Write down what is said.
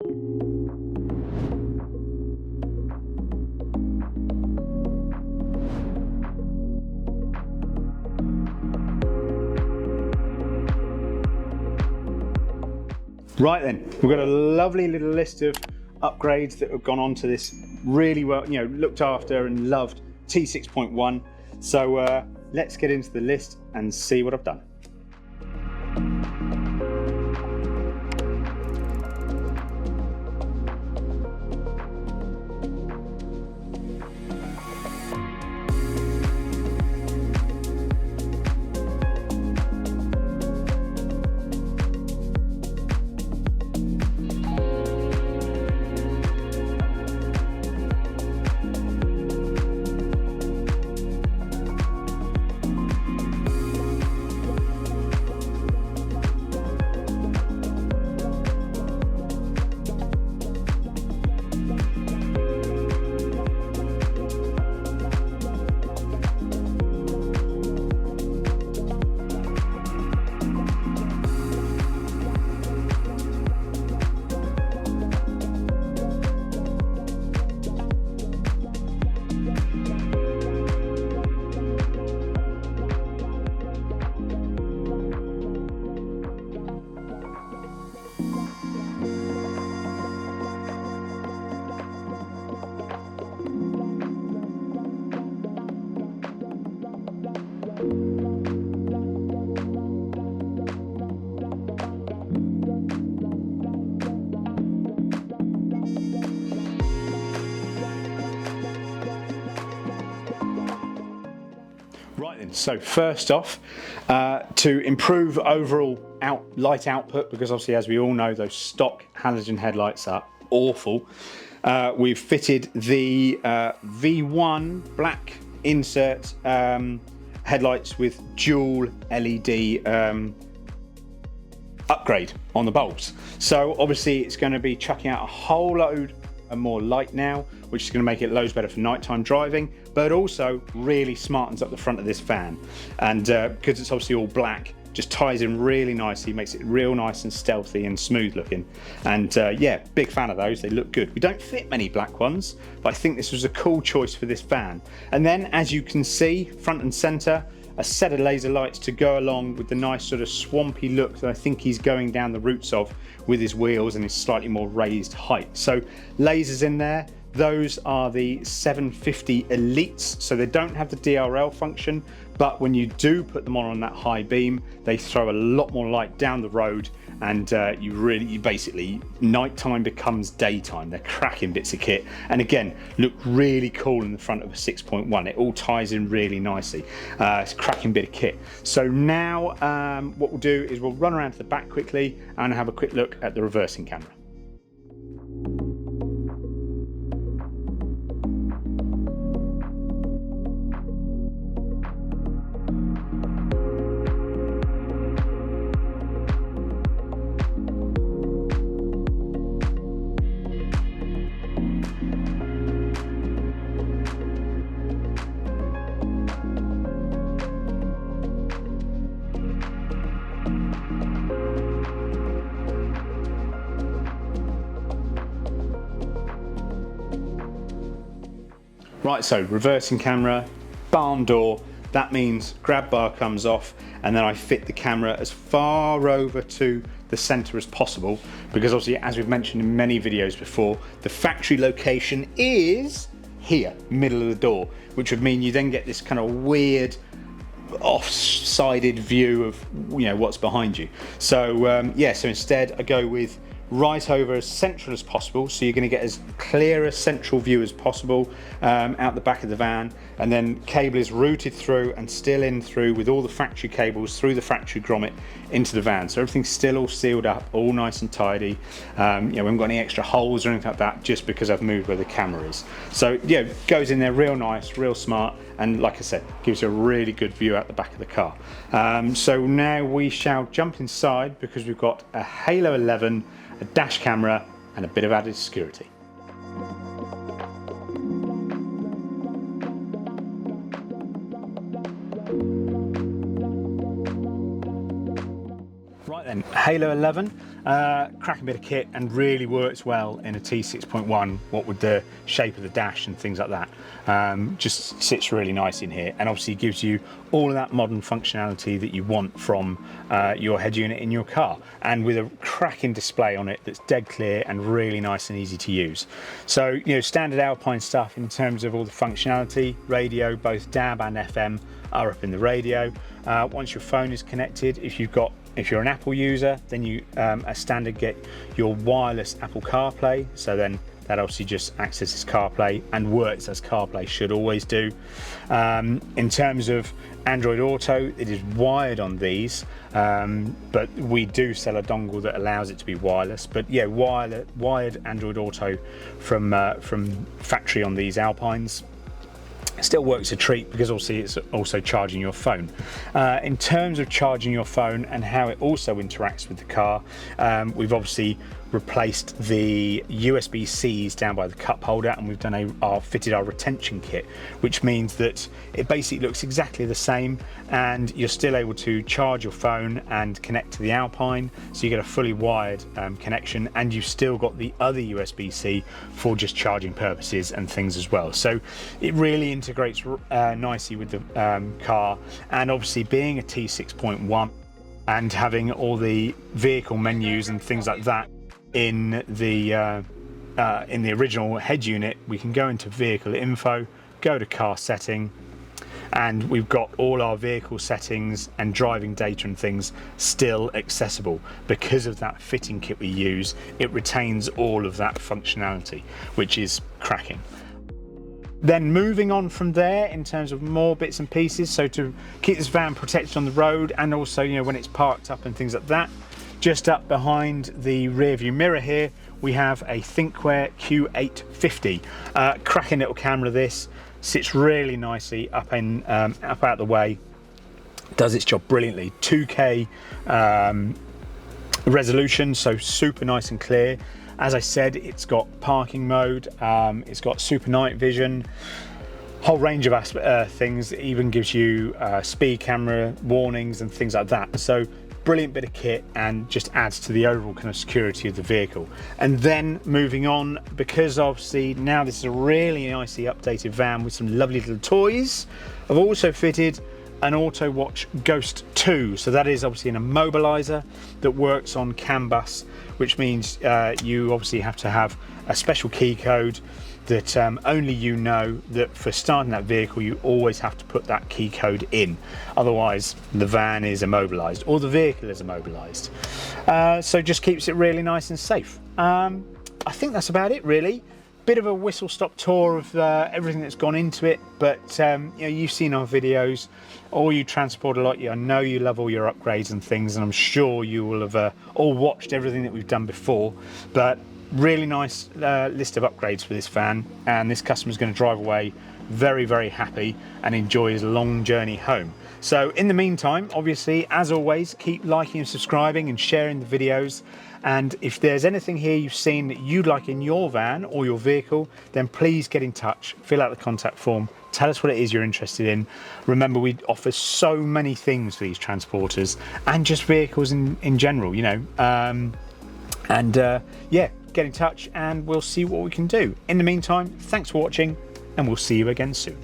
Right then, we've got a lovely little list of upgrades that have gone on to this really well, looked after and loved T6.1. So let's get into the list and see what I've done. Right then, so first off, to improve overall light output, because obviously as we all know those stock halogen headlights are awful, we've fitted the V1 black insert headlights with dual LED upgrade on the bulbs. So obviously it's going to be chucking out a whole load more light now, which is going to make it loads better for nighttime driving, but also really smartens up the front of this van. And because it's obviously all black, just ties in really nicely, makes it real nice and stealthy and smooth looking. And yeah, big fan of those, they look good. We don't fit many black ones, but I think this was a cool choice for this van. And then as you can see, front and center, a set of laser lights to go along with the nice sort of swampy look that I think he's going down the routes of with his wheels and his slightly more raised height. So lasers in there. Those are the 750 Elites, so they don't have the DRL function, but when you do put them on that high beam, they throw a lot more light down the road, and you basically, nighttime becomes daytime. They're cracking bits of kit, and again, look really cool in the front of a 6.1. It all ties in really nicely. It's a cracking bit of kit. So now what we'll do is we'll run around to the back quickly and have a quick look at the reversing camera. Right, so reversing camera, barn door, that means grab bar comes off, and then I fit the camera as far over to the center as possible, because obviously, as we've mentioned in many videos before, the factory location is here, middle of the door, which would mean you then get this kind of weird off-sided view of what's behind you. So yeah, so instead I go with right over as central as possible, so you're going to get as clear a central view as possible out the back of the van, and then cable is routed through and still in through with all the factory cables through the factory grommet into the van, so everything's still all sealed up, all nice and tidy. We haven't got any extra holes or anything like that, just because I've moved where the camera is. So yeah, goes in there real nice, real smart, and like I said, gives you a really good view out the back of the car. So now we shall jump inside, because we've got a Halo 11, a dash camera, and a bit of added security. Right then, Halo 11. cracking bit of kit and really works well in a T6.1, what with the shape of the dash and things like that. Just sits really nice in here, and obviously gives you all of that modern functionality that you want from your head unit in your car, and with a cracking display on it that's dead clear and really nice and easy to use. So, you know, standard Alpine stuff in terms of all the functionality. Radio, both DAB and FM are up in the radio. Once your phone is connected, if you're an Apple user, then you as standard get your wireless Apple CarPlay, so then that obviously just accesses CarPlay and works as CarPlay should always do. In terms of Android Auto, it is wired on these, but we do sell a dongle that allows it to be wireless. But yeah, wired Android Auto from factory on these Alpines. Still works a treat, because obviously it's also charging your phone. In terms of charging your phone and how it also interacts with the car, we've obviously replaced the USB-Cs down by the cup holder, and we've done fitted our retention kit, which means that it basically looks exactly the same, and you're still able to charge your phone and connect to the Alpine, so you get a fully wired connection, and you've still got the other USB-C for just charging purposes and things as well. So it really integrates nicely with the car, and obviously being a T6.1 and having all the vehicle menus and things like that in the original head unit, we can go into vehicle info, go to car setting, and we've got all our vehicle settings and driving data and things still accessible. Because of that fitting kit we use, it retains all of that functionality, which is cracking. Then moving on from there in terms of more bits and pieces, so to keep this van protected on the road, and also, you know, when it's parked up and things like that, just up behind the rear view mirror here, we have a Thinkware Q850. Cracking little camera. This sits really nicely up out the way, does its job brilliantly. 2K resolution, so super nice and clear. As I said, it's got parking mode, it's got super night vision, whole range of things. It even gives you speed camera warnings and things like that. So brilliant bit of kit, and just adds to the overall kind of security of the vehicle. And then moving on, because obviously now this is a really nicely updated van with some lovely little toys, I've also fitted an Autowatch Ghost 2. So that is obviously an immobiliser that works on CAN bus, which means you obviously have to have a special key code that only you know, that for starting that vehicle you always have to put that key code in, otherwise the van is immobilised or the vehicle is immobilised. So just keeps it really nice and safe. I think that's about it really. Bit of a whistle-stop tour of everything that's gone into it, but you know, you've seen our videos, or you transport a lot. I know you love all your upgrades and things, and I'm sure you will have all watched everything that we've done before. But really nice list of upgrades for this van, and this customer's going to drive away very, very happy and enjoy his long journey home. So in the meantime, obviously, as always, keep liking and subscribing and sharing the videos. And if there's anything here you've seen that you'd like in your van or your vehicle, then please get in touch, fill out the contact form, tell us what it is you're interested in. Remember, we offer so many things for these transporters and just vehicles in general, you know. Yeah, get in touch and we'll see what we can do. In the meantime, thanks for watching, and we'll see you again soon.